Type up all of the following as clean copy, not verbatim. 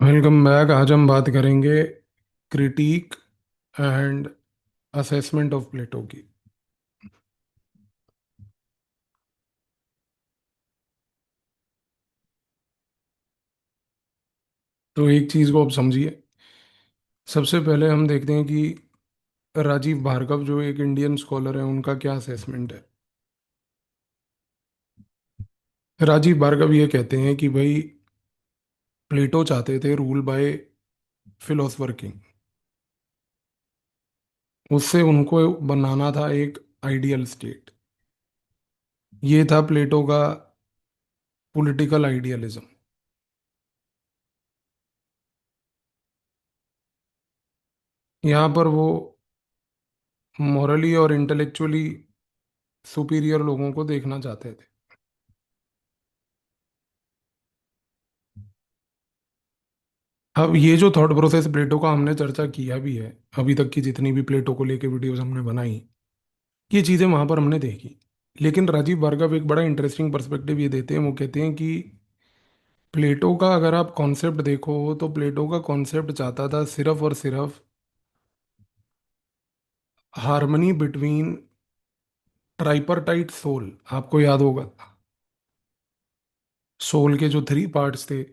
Welcome back. आज हम बात करेंगे critique and assessment of Plato की। तो एक चीज़ को आप समझिए। सबसे पहले हम देखते हैं कि राजीव भार्गव जो एक इंडियन स्कॉलर है उनका क्या असेसमेंट है। राजीव भार्गव ये कहते हैं कि भाई प्लेटो चाहते थे रूल बाय फिलोसफर किंग। उससे उनको बनाना था एक आइडियल स्टेट। ये था प्लेटो का पॉलिटिकल आइडियलिज्म। यहाँ पर वो मॉरली और इंटेलेक्चुअली सुपीरियर लोगों को देखना चाहते थे। अब ये जो थॉट प्रोसेस प्लेटो का हमने चर्चा किया भी है, अभी तक की जितनी भी प्लेटो को लेके वीडियोस हमने बनाई, ये चीज़ें वहां पर हमने देखी। लेकिन राजीव भार्गव एक बड़ा इंटरेस्टिंग पर्सपेक्टिव ये देते हैं। वो कहते हैं कि प्लेटो का अगर आप कॉन्सेप्ट देखो तो प्लेटो का कॉन्सेप्ट चाहता था सिर्फ और सिर्फ हार्मनी बिटवीन ट्राइपरटाइट सोल। आपको याद होगा सोल के जो थ्री पार्ट्स थे,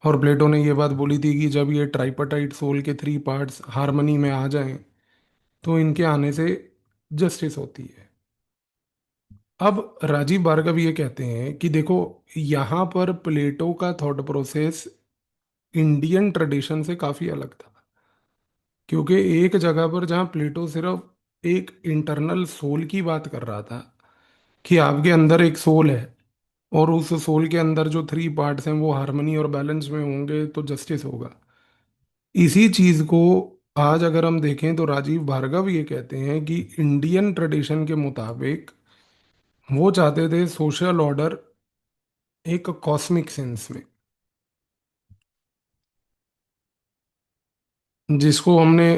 और प्लेटो ने ये बात बोली थी कि जब ये ट्राइपरटाइट सोल के थ्री पार्ट्स हार्मनी में आ जाएं तो इनके आने से जस्टिस होती है। अब राजीव भार्गव ये कहते हैं कि देखो, यहाँ पर प्लेटो का थॉट प्रोसेस इंडियन ट्रेडिशन से काफी अलग था। क्योंकि एक जगह पर जहाँ प्लेटो सिर्फ एक इंटरनल सोल की बात कर रहा था कि आपके अंदर एक सोल है और उस सोल के अंदर जो थ्री पार्ट्स हैं वो हार्मनी और बैलेंस में होंगे तो जस्टिस होगा। इसी चीज को आज अगर हम देखें तो राजीव भार्गव ये कहते हैं कि इंडियन ट्रेडिशन के मुताबिक वो चाहते थे सोशल ऑर्डर एक कॉस्मिक सेंस में, जिसको हमने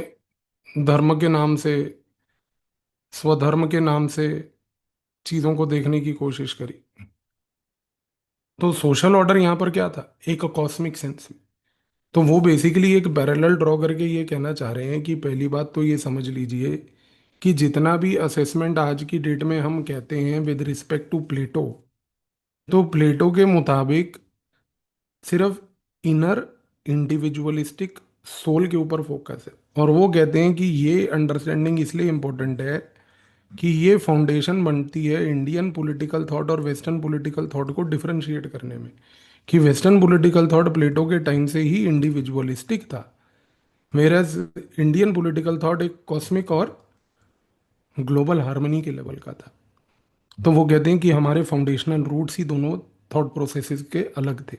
धर्म के नाम से, स्वधर्म के नाम से चीजों को देखने की कोशिश करी। तो सोशल ऑर्डर यहाँ पर क्या था, एक कॉस्मिक सेंस में। तो वो बेसिकली एक पैरेलल ड्रॉ करके ये कहना चाह रहे हैं कि पहली बात तो ये समझ लीजिए कि जितना भी असेसमेंट आज की डेट में हम कहते हैं विद रिस्पेक्ट टू प्लेटो, तो प्लेटो के मुताबिक सिर्फ इनर इंडिविजुअलिस्टिक सोल के ऊपर फोकस है। और वो कहते हैं कि ये अंडरस्टैंडिंग इसलिए इम्पोर्टेंट है कि ये फाउंडेशन बनती है इंडियन पॉलिटिकल थॉट और वेस्टर्न पॉलिटिकल थॉट को डिफरेंशिएट करने में। कि वेस्टर्न पॉलिटिकल थॉट प्लेटो के टाइम से ही इंडिविजुअलिस्टिक था, वेरएज इंडियन पॉलिटिकल थॉट एक कॉस्मिक और ग्लोबल हार्मनी के लेवल का था। तो वो कहते हैं कि हमारे फाउंडेशनल रूट्स ही दोनों थॉट प्रोसेसेस के अलग थे।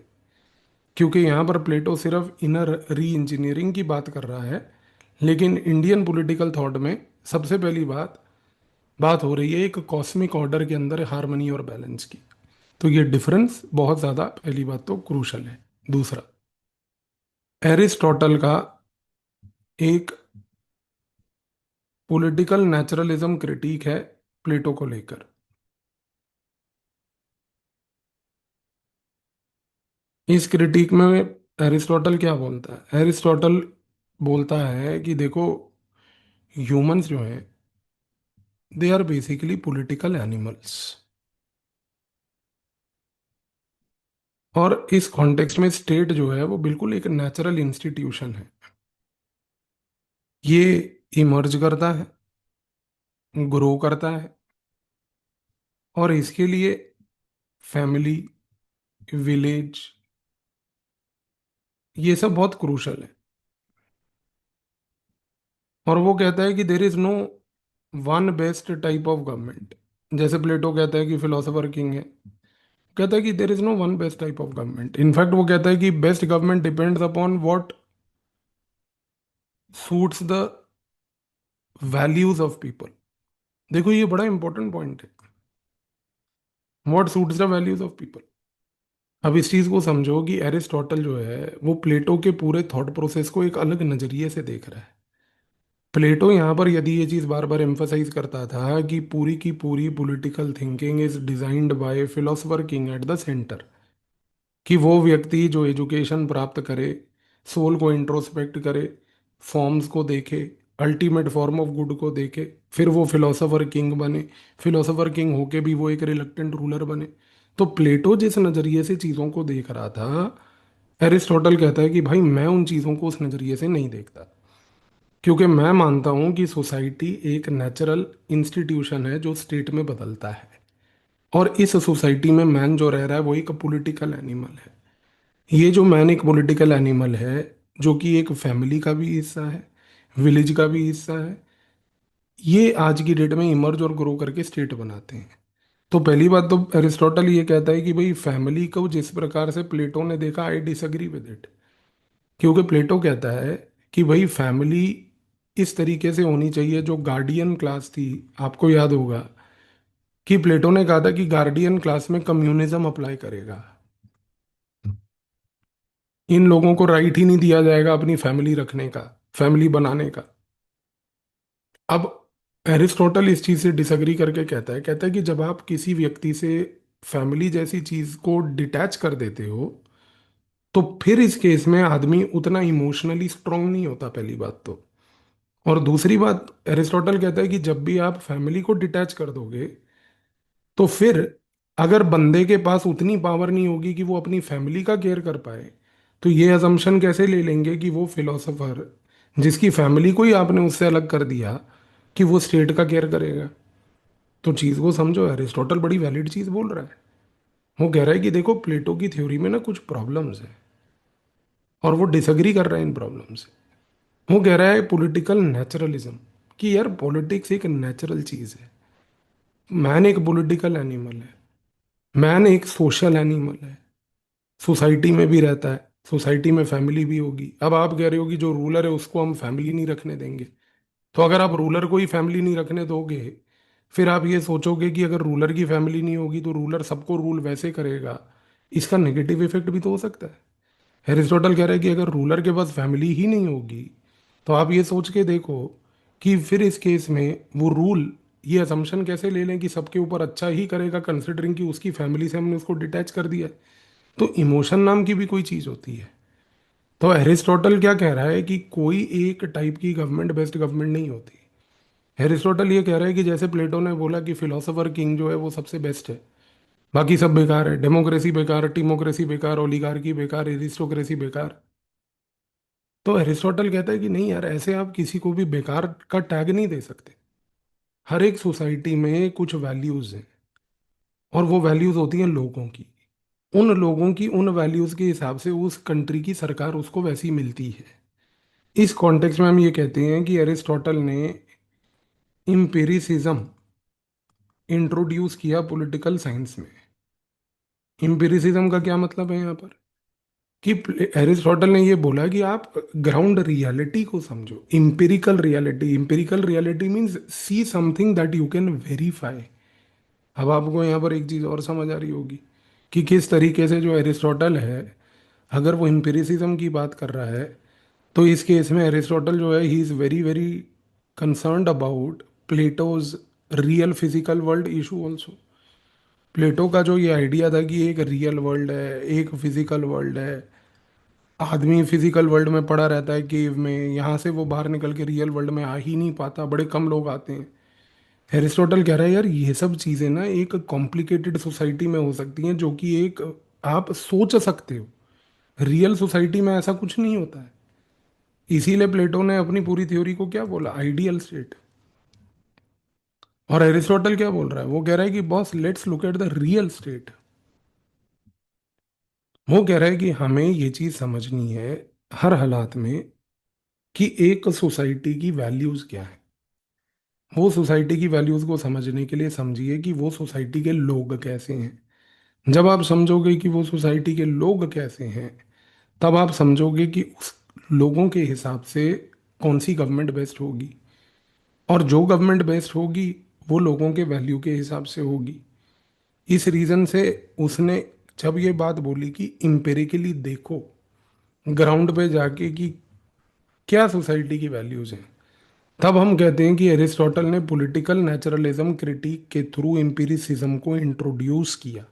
क्योंकि यहाँ पर प्लेटो सिर्फ इनर री इंजीनियरिंग की बात कर रहा है, लेकिन इंडियन पॉलिटिकल थॉट में सबसे पहली बात बात हो रही है एक कॉस्मिक ऑर्डर के अंदर हार्मनी और बैलेंस की। तो ये डिफरेंस बहुत ज़्यादा, पहली बात तो क्रूशल है। दूसरा, एरिस्टोटल का एक पॉलिटिकल नेचुरलिज्म क्रिटिक है प्लेटो को लेकर। इस क्रिटिक में एरिस्टोटल क्या बोलता है, एरिस्टोटल बोलता है कि देखो, ह्यूमंस जो हैं they are basically political animals. और इस कॉन्टेक्स्ट में स्टेट जो है वो बिल्कुल एक नेचुरल इंस्टीट्यूशन है। ये इमर्ज करता है, ग्रो करता है, और इसके लिए फैमिली, विलेज, ये सब बहुत क्रूशल है। और वो कहता है कि there is no one best type of government. जैसे प्लेटो कहता है कि फिलोसोफर किंग है, कहता है कि there is no one best type of government. In fact वो कहता है कि best government depends upon what suits the values of people. देखो ये बड़ा इंपॉर्टेंट पॉइंट है, what suits the values of people. अब इस चीज को समझो कि एरिस्टोटल जो है वो प्लेटो के पूरे थॉट प्रोसेस को एक अलग नजरिए से देख रहा है। प्लेटो यहाँ पर यदि ये चीज बार बार एम्फसाइज करता था कि पूरी की पूरी political thinking is designed bye philosopher king at the centre, कि वो व्यक्ति जो एजुकेशन प्राप्त करे, सोल को इंट्रोस्पेक्ट करे, फॉर्म्स को देखे, अल्टीमेट फॉर्म ऑफ गुड को देखे, फिर वो फिलोसोफर किंग बने। फिलोसोफर किंग होके भी वो एक रिलक्टेंट रूलर बने। तो प्लेटो जिस नज़रिए से चीज़ों को देख रहा था, एरिस्टोटल कहता है कि भाई मैं उन चीज़ों को उस नज़रिए से नहीं देखता, क्योंकि मैं मानता हूं कि सोसाइटी एक नेचुरल इंस्टीट्यूशन है जो स्टेट में बदलता है, और इस सोसाइटी में मैन जो रह रहा है वो एक पॉलिटिकल एनिमल है। ये जो मैन एक पॉलिटिकल एनिमल है, जो कि एक फैमिली का भी हिस्सा है, विलेज का भी हिस्सा है, ये आज की डेट में इमर्ज और ग्रो करके स्टेट बनाते हैं। तो पहली बात तो एरिस्टोटल ये कहता है कि भाई फैमिली को जिस प्रकार से प्लेटो ने देखा, आई डिसएग्री विद इट। क्योंकि प्लेटो कहता है कि भाई फैमिली इस तरीके से होनी चाहिए, जो गार्डियन क्लास थी, आपको याद होगा कि प्लेटो ने कहा था कि गार्डियन क्लास में कम्युनिज्म अप्लाई करेगा। इन लोगों को राइट ही नहीं दिया जाएगा अपनी फैमिली रखने का, फैमिली बनाने का। अब एरिस्टोटल इस चीज से डिसएग्री करके कहता है कि जब आप किसी व्यक्ति से फैमिली जैसी चीज को डिटैच कर देते हो, तो फिर इस केस में आदमी उतना इमोशनली स्ट्रांग नहीं होता, पहली बात तो। और दूसरी बात, एरिस्टोटल कहता है कि जब भी आप फैमिली को डिटैच कर दोगे, तो फिर अगर बंदे के पास उतनी पावर नहीं होगी कि वो अपनी फैमिली का केयर कर पाए, तो ये अजम्पशन कैसे ले लेंगे कि वो फिलोसोफर जिसकी फैमिली को ही आपने उससे अलग कर दिया, कि वो स्टेट का केयर करेगा। तो चीज़ को समझो, एरिस्टोटल बड़ी वैलिड चीज़ बोल रहा है। वो कह रहा है कि देखो प्लेटो की थ्योरी में ना कुछ प्रॉब्लम्स है, और वो डिसएग्री कर रहा है इन प्रॉब्लम से। वो कह रहा है पॉलिटिकल नेचुरलिज्म, कि यार पॉलिटिक्स एक नेचुरल चीज़ है। मैन एक पॉलिटिकल एनिमल है, मैन एक सोशल एनिमल है, सोसाइटी में भी रहता है, सोसाइटी में फैमिली भी होगी। अब आप कह रहे हो कि जो रूलर है उसको हम फैमिली नहीं रखने देंगे। तो अगर आप रूलर को ही फैमिली नहीं रखने दोगे, फिर आप ये सोचोगे कि अगर रूलर की फैमिली नहीं होगी तो रूलर सबको रूल वैसे करेगा, इसका नेगेटिव इफेक्ट भी तो हो सकता है। एरिस्टोटल कह रहा है कि अगर रूलर के पास फैमिली ही नहीं होगी, तो आप ये सोच के देखो कि फिर इस केस में वो रूल, ये असम्पशन कैसे ले लें कि सबके ऊपर अच्छा ही करेगा, कंसिडरिंग कि उसकी फैमिली से हमने उसको डिटैच कर दिया है। तो इमोशन नाम की भी कोई चीज़ होती है। तो एरिस्टोटल क्या कह रहा है कि कोई एक टाइप की गवर्नमेंट बेस्ट गवर्नमेंट नहीं होती। एरिस्टोटल ये कह रहा है कि जैसे प्लेटो ने बोला कि फिलोसोफर किंग जो है वो सबसे बेस्ट है, बाकी सब बेकार है, डेमोक्रेसी बेकार, टिमोक्रेसी बेकार, ओलिगार्की बेकार, एरिस्टोक्रेसी बेकार। तो एरिस्टोटल कहता है कि नहीं यार, ऐसे आप किसी को भी बेकार का टैग नहीं दे सकते। हर एक सोसाइटी में कुछ वैल्यूज हैं, और वो वैल्यूज होती हैं लोगों की। उन लोगों की उन वैल्यूज के हिसाब से उस कंट्री की सरकार उसको वैसी मिलती है। इस कॉन्टेक्स्ट में हम ये कहते हैं कि एरिस्टोटल ने इम्पेरिसिज्म इंट्रोड्यूस किया पॉलिटिकल साइंस में। इम्पेरिसिज्म का क्या मतलब है यहाँ पर, कि एरिस्टोटल ने ये बोला कि आप ग्राउंड रियलिटी को समझो। Empirical reality, empirical reality means see something that you can verify. अब आपको यहाँ पर एक चीज़ और समझ आ रही होगी कि किस तरीके से जो एरिस्टोटल है, अगर वो एम्पिरिसिज्म की बात कर रहा है, तो इस केस में एरिस्टोटल जो है, he is very very concerned about Plato's real physical world issue also. Plato का जो ये आइडिया था कि एक रियल वर्ल्ड है, एक फिजिकल वर्ल्ड है, आदमी फिजिकल वर्ल्ड में पड़ा रहता है केव में, यहाँ से वो बाहर निकल के रियल वर्ल्ड में आ ही नहीं पाता, बड़े कम लोग आते हैं। एरिस्टोटल कह रहा है यार ये सब चीज़ें ना एक कॉम्प्लिकेटेड सोसाइटी में हो सकती हैं, जो कि एक आप सोच सकते हो, रियल सोसाइटी में ऐसा कुछ नहीं होता है। इसीलिए प्लेटो ने अपनी पूरी थ्योरी को क्या बोला, आइडियल स्टेट। और एरिस्टोटल क्या बोल रहा है, वो कह रहा है कि boss let's look at the real estate. वो कह रहा है कि हमें ये चीज़ समझनी है हर हालात में कि एक सोसाइटी की वैल्यूज़ क्या है। वो सोसाइटी की वैल्यूज़ को समझने के लिए समझिए कि वो सोसाइटी के लोग कैसे हैं। जब आप समझोगे कि वो सोसाइटी के लोग कैसे हैं, तब आप समझोगे कि उस लोगों के हिसाब से कौन सी गवर्नमेंट बेस्ट होगी। और जो गवर्नमेंट बेस्ट होगी वो लोगों के वैल्यू के हिसाब से होगी। इस रीज़न से उसने जब ये बात बोली कि इम्पेरिकली देखो ग्राउंड पे जाके कि क्या सोसाइटी की वैल्यूज़ हैं, तब हम कहते हैं कि एरिस्टोटल ने पॉलिटिकल नेचुरलिज्म क्रिटिक के थ्रू एम्पिरिसिज्म को इंट्रोड्यूस किया।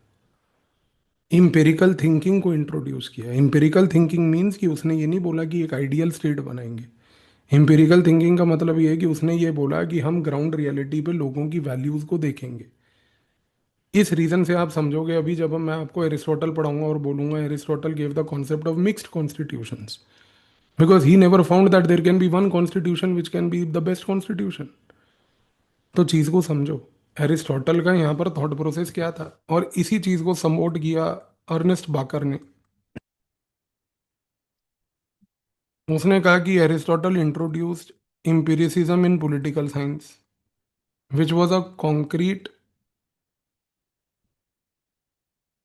इम्पेरिकल थिंकिंग को इंट्रोड्यूस किया। इम्पेरिकल थिंकिंग मीन्स कि उसने ये नहीं बोला कि एक आइडियल स्टेट बनाएंगे। इम्पेरिकल थिंकिंग का मतलब ये है कि उसने ये बोला कि हम ग्राउंड रियलिटी पे लोगों की वैल्यूज को देखेंगे। इस रीजन से आप समझोगे, अभी जब मैं आपको एरिस्टोटल पढ़ाऊंगा और बोलूंगा Aristotle gave the concept of mixed constitutions, because he never found that there can be one constitution which can be the best constitution. तो चीज को समझो, एरिस्टोटल का यहाँ पर थॉट प्रोसेस क्या था, और इसी चीज को सपोर्ट किया अर्नेस्ट बाकर ने। उसने कहा कि Aristotle introduced empiricism in political science which was a concrete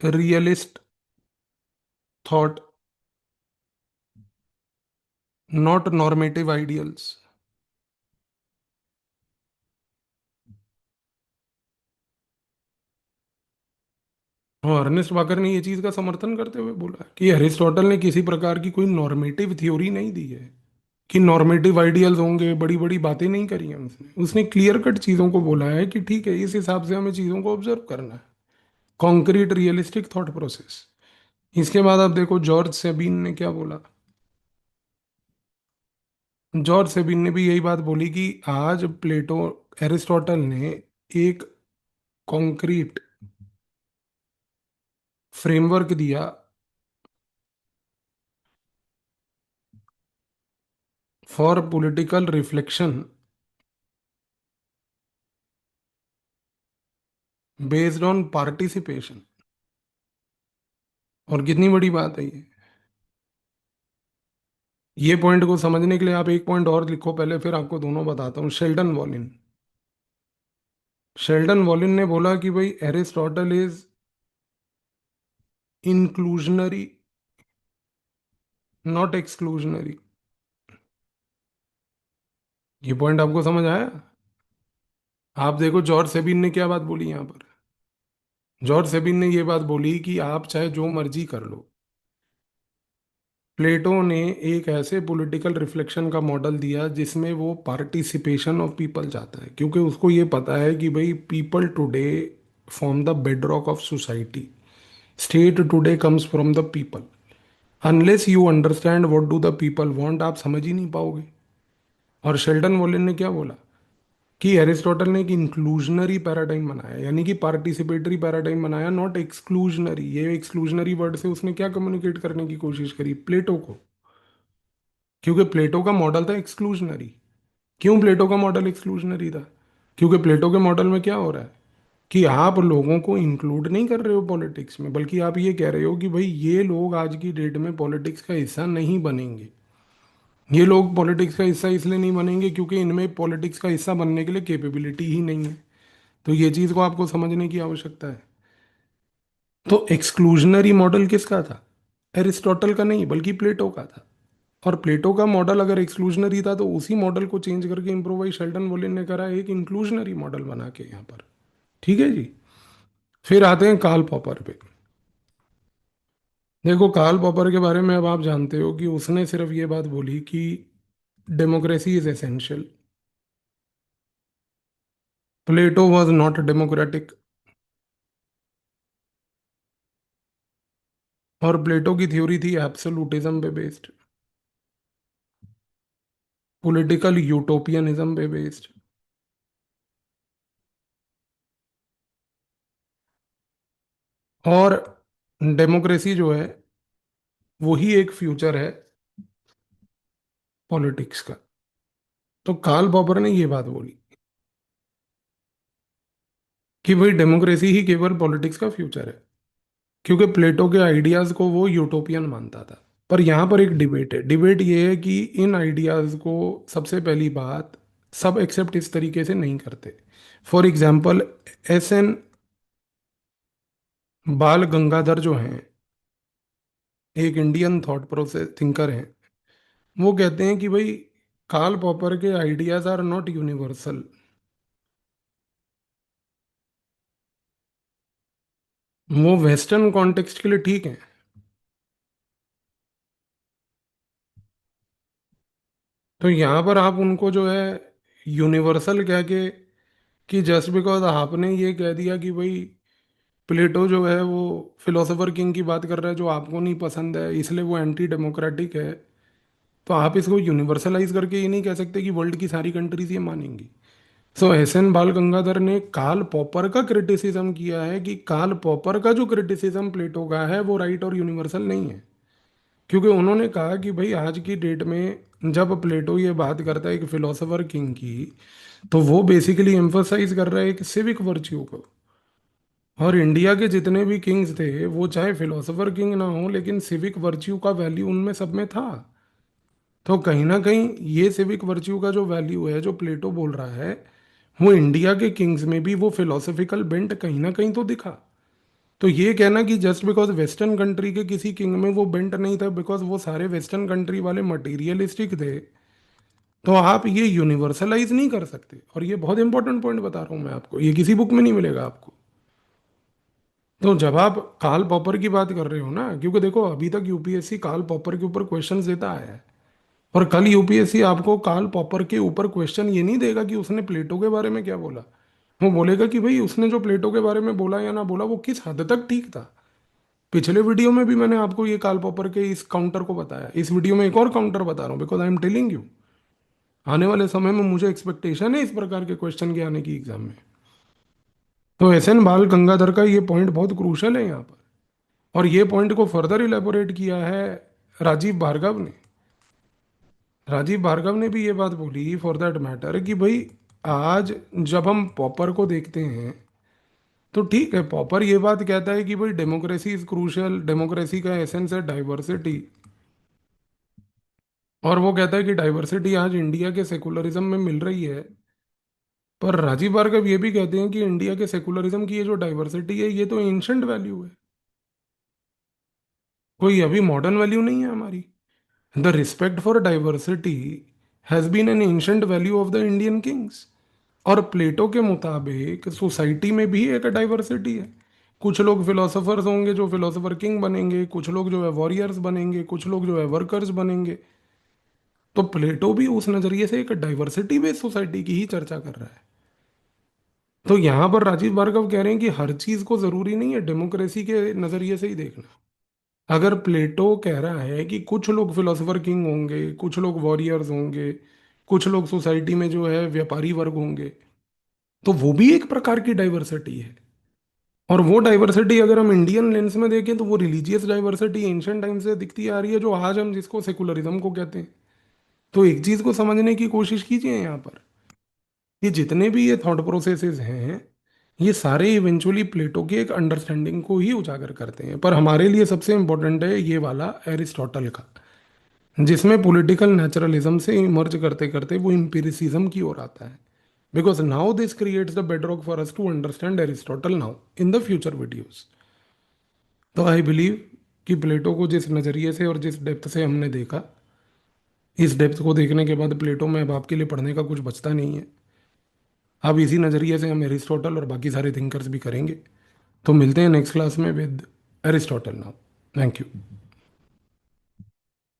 realist thought, not normative ideals. और अर्नेस्ट वाकर ने ये चीज का समर्थन करते हुए बोला कि अरिस्टोटल ने किसी प्रकार की कोई नॉर्मेटिव थ्योरी नहीं दी है, कि नॉर्मेटिव आइडियल्स होंगे, बड़ी बड़ी बातें नहीं करी हैं उसने। उसने क्लियर कट चीजों को बोला है कि ठीक है, इस हिसाब से हमें चीजों को ऑब्जर्व करना है। Concrete realistic thought process. इसके बाद आप देखो जॉर्ज सेबिन ने क्या बोला। जॉर्ज सेबिन ने भी यही बात बोली कि आज प्लेटो, एरिस्टोटल ने एक कॉन्क्रीट फ्रेमवर्क दिया for political reflection based on participation. और कितनी बड़ी बात है ये पॉइंट को समझने के लिए आप एक पॉइंट और लिखो पहले, फिर आपको दोनों बताता हूँ। शेल्डन वॉलिन, शेल्डन वॉलिन ने बोला कि भाई एरिस्टोटल इज इंक्लूजनरी, नॉट एक्सक्लूजनरी। ये पॉइंट आपको समझ आया? आप देखो जॉर्ज सेबिन ने क्या बात बोली यहाँ पर। जॉर्ज सेबिन ने ये बात बोली कि आप चाहे जो मर्जी कर लो, प्लेटो ने एक ऐसे पॉलिटिकल रिफ्लेक्शन का मॉडल दिया जिसमें वो पार्टिसिपेशन ऑफ पीपल चाहता है, क्योंकि उसको ये पता है कि भाई people today form the bedrock of society, state today comes from the people. Unless you understand what do the people want, आप समझ ही नहीं पाओगे। और शेल्डन वॉलिन ने क्या बोला कि एरिस्टोटल ने एक इंक्लूजनरी पैराडाइम बनाया, यानी कि पार्टिसिपेटरी पैराडाइम बनाया, नॉट एक्सक्लूजनरी। ये एक्सक्लूजनरी वर्ड से उसने क्या कम्युनिकेट करने की कोशिश करी? प्लेटो को। क्योंकि प्लेटो का मॉडल था एक्सक्लूजनरी। क्यों प्लेटो का मॉडल एक्सक्लूजनरी था? क्योंकि प्लेटो के मॉडल में क्या हो रहा है कि आप लोगों को इंक्लूड नहीं कर रहे हो पॉलिटिक्स में, बल्कि आप ये कह रहे हो कि भाई ये लोग आज की डेट में पॉलिटिक्स का हिस्सा नहीं बनेंगे। ये लोग पॉलिटिक्स का हिस्सा इसलिए नहीं बनेंगे क्योंकि इनमें पॉलिटिक्स का हिस्सा बनने के लिए कैपेबिलिटी ही नहीं है। तो ये चीज़ को आपको समझने की आवश्यकता है। तो एक्सक्लूजनरी मॉडल किसका था? एरिस्टोटल का नहीं, बल्कि प्लेटो का था। और प्लेटो का मॉडल अगर एक्सक्लूजनरी था तो उसी मॉडल को चेंज करके इम्प्रोवाइज शेल्डन वोलिन ने करा एक इंक्लूजनरी मॉडल बना के यहाँ पर। ठीक है जी। फिर आते हैं कार्ल पॉपर पे। देखो कार्ल पॉपर के बारे में अब आप जानते हो कि उसने सिर्फ ये बात बोली कि democracy is essential. Plato was not democratic. और प्लेटो की थ्योरी थी एब्सोल्यूटिज्म पे बेस्ड, पॉलिटिकल यूटोपियनिज्म पे बेस्ड। और डेमोक्रेसी जो है वही एक फ्यूचर है पॉलिटिक्स का। तो कार्ल पॉपर ने ये बात बोली कि भाई डेमोक्रेसी ही केवल पॉलिटिक्स का फ्यूचर है, क्योंकि प्लेटो के आइडियाज को वो यूटोपियन मानता था। पर यहाँ पर एक डिबेट है। डिबेट ये है कि इन आइडियाज को, सबसे पहली बात, सब एक्सेप्ट इस तरीके से नहीं करते। फॉर एग्जाम्पल एस एन बाल गंगाधर जो हैं, एक इंडियन थॉट प्रोसेस थिंकर हैं, वो कहते हैं कि भाई कार्ल पॉपर के आइडियाज आर नॉट यूनिवर्सल। वो वेस्टर्न कॉन्टेक्स्ट के लिए ठीक है। तो यहाँ पर आप उनको जो है यूनिवर्सल कह के, कि जस्ट बिकॉज आपने ये कह दिया कि भाई प्लेटो जो है वो फिलोसोफर किंग की बात कर रहा है जो आपको नहीं पसंद है, इसलिए वो एंटी डेमोक्रेटिक है। तो आप इसको यूनिवर्सलाइज करके ये नहीं कह सकते कि वर्ल्ड की सारी कंट्रीज ये मानेंगी। सो एस एन बाल गंगाधर ने कार्ल पॉपर का क्रिटिसिज्म किया है कि कार्ल पॉपर का जो क्रिटिसिज्म प्लेटो का है वो राइट और यूनिवर्सल नहीं है। क्योंकि उन्होंने कहा कि भाई आज की डेट में जब प्लेटो ये बात करता है एक फिलोसोफर किंग की, तो वो बेसिकली एम्फोसाइज कर रहा है एक सिविक वर्च्यू को। और इंडिया के जितने भी किंग्स थे वो चाहे फिलोसोफर किंग ना हो, लेकिन सिविक वर्च्यू का वैल्यू उनमें सब में था। तो कहीं ना कहीं ये सिविक वर्च्यू का जो वैल्यू है जो प्लेटो बोल रहा है, वो इंडिया के किंग्स में भी वो फिलोसॉफिकल बेंट कहीं ना कहीं तो दिखा। तो ये कहना कि जस्ट बिकॉज वेस्टर्न कंट्री के किसी किंग में वो बेंट नहीं था बिकॉज वो सारे वेस्टर्न कंट्री वाले मटेरियलिस्टिक थे, तो आप ये यूनिवर्सलाइज नहीं कर सकते। और ये बहुत इंपॉर्टेंट पॉइंट बता रहा हूं मैं आपको, ये किसी बुक में नहीं मिलेगा आपको। तो जब आप कार्ल पॉपर की बात कर रहे हो ना, क्योंकि देखो अभी तक यूपीएससी कार्ल पॉपर के ऊपर क्वेश्चंस देता आया है, और कल यूपीएससी आपको कार्ल पॉपर के ऊपर क्वेश्चन ये नहीं देगा कि उसने प्लेटो के बारे में क्या बोला। वो बोलेगा कि भाई उसने जो प्लेटो के बारे में बोला या ना बोला वो किस हद तक ठीक था। पिछले वीडियो में भी मैंने आपको ये कार्ल पॉपर के इस काउंटर को बताया, इस वीडियो में एक और काउंटर बता रहा हूँ because I am telling you आने वाले समय में मुझे एक्सपेक्टेशन है इस प्रकार के क्वेश्चन के आने की एग्जाम में। तो एस एन बाल गंगाधर का ये पॉइंट बहुत क्रूशल है यहाँ पर। और ये पॉइंट को फर्दर इलेबोरेट किया है राजीव भार्गव ने। राजीव भार्गव ने भी ये बात बोली फॉर दैट मैटर कि भाई आज जब हम पॉपर को देखते हैं तो ठीक है, पॉपर ये बात कहता है कि भाई डेमोक्रेसी इज क्रूशियल, डेमोक्रेसी का एसेंस है डाइवर्सिटी। और वो कहता है कि डाइवर्सिटी आज इंडिया के सेकुलरिज्म में मिल रही है। पर राजीव भार्गव ये भी कहते हैं कि इंडिया के सेकुलरिज्म की ये जो डाइवर्सिटी है ये तो एंशंट वैल्यू है, कोई अभी मॉडर्न वैल्यू नहीं है हमारी। The respect for diversity has been an ancient value of the Indian kings. और प्लेटो के मुताबिक सोसाइटी में भी एक डाइवर्सिटी है। कुछ लोग फिलोसोफर्स होंगे जो फिलोसोफर किंग बनेंगे, कुछ लोग जो है वॉरियर्स बनेंगे, कुछ लोग जो है वर्कर्स बनेंगे। तो प्लेटो भी उस नजरिए से एक डाइवर्सिटी बेस्ड सोसाइटी की ही चर्चा कर रहा है। तो यहाँ पर राजीव भार्गव कह रहे हैं कि हर चीज को जरूरी नहीं है डेमोक्रेसी के नजरिए से ही देखना। अगर प्लेटो कह रहा है कि कुछ लोग फिलोसोफर किंग होंगे, कुछ लोग वॉरियर्स होंगे, कुछ लोग सोसाइटी में जो है व्यापारी वर्ग होंगे, तो वो भी एक प्रकार की डाइवर्सिटी है। और वो डाइवर्सिटी अगर हम इंडियन लेंस में देखें तो वो रिलीजियस डाइवर्सिटी एंशियंट टाइम से दिखती आ रही है जो आज हम जिसको सेकुलरिज्म को कहते हैं। तो एक चीज को समझने की कोशिश कीजिए यहाँ पर, ये जितने भी ये थॉट प्रोसेसेस हैं ये सारे इवेंचुअली प्लेटो की एक अंडरस्टैंडिंग को ही उजागर करते हैं। पर हमारे लिए सबसे इंपॉर्टेंट है ये वाला एरिस्टोटल का, जिसमें पॉलिटिकल नेचुरलिज्म से इमर्ज करते करते वो इंपिरिसिज्म की ओर आता है। Because now this creates the bedrock for us to understand Aristotle now in the future videos. तो आई बिलीव कि प्लेटो को जिस नज़रिए से और जिस डेप्थ से हमने देखा, इस डेप्थ को देखने के बाद प्लेटो में अब आपके लिए पढ़ने का कुछ बचता नहीं है। अब इसी नज़रिए से हम एरिस्टोटल और बाकी सारे थिंकर्स भी करेंगे। तो मिलते हैं नेक्स्ट क्लास में with Aristotle now. Thank you.